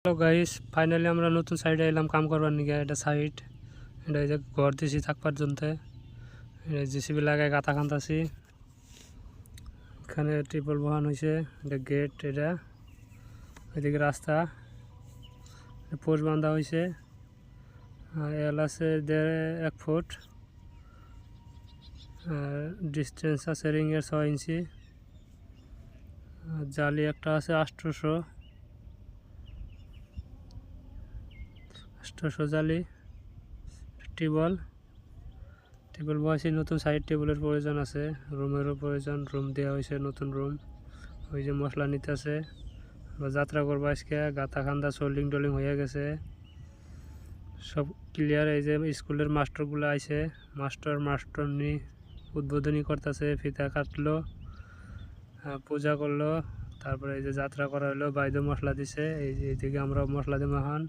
Hello guys, finally আমরা নতুন সাইডে এলাম কাম করবার নিকে। এটা সাইড, এটা এই যে ঘর দিছি থাকবার জন্য। এটা জিসিবি লাগায় গাঁথা খান্তাছি। এখানে ট্রিপল বহান হয়েছে, এটা গেট, এটা এদিকে রাস্তা, পোস্ট বাঁধা হয়েছে। আর এল আছে 1.5 ফুট, আর ডিস্টেন্স আছে রিংয়ের 6 ইঞ্চি। জালি একটা আছে 800 জালি। টেবল বসাইছি, নতুন সাইড টেবিলের প্রয়োজন আছে, রুমেরও প্রয়োজন, রুম দেওয়া হয়েছে, নতুন রুম। ওই যে মশলা নিতে আছে, যাত্রা করবো আজকে। গাঁথা খান্দা সোল্ডিং টোল্ডিং হয়ে গেছে, সব ক্লিয়ার। এই যে স্কুলের মাস্টারগুলো আইছে, মাস্টারনি উদ্বোধনী করতেছে, ফিতা কাটলো, পূজা করলো, তারপরে এই যে যাত্রা করা হলো, বাইদে মশলা দিছে। এইদিকে আমরা মশলা দিব এখন।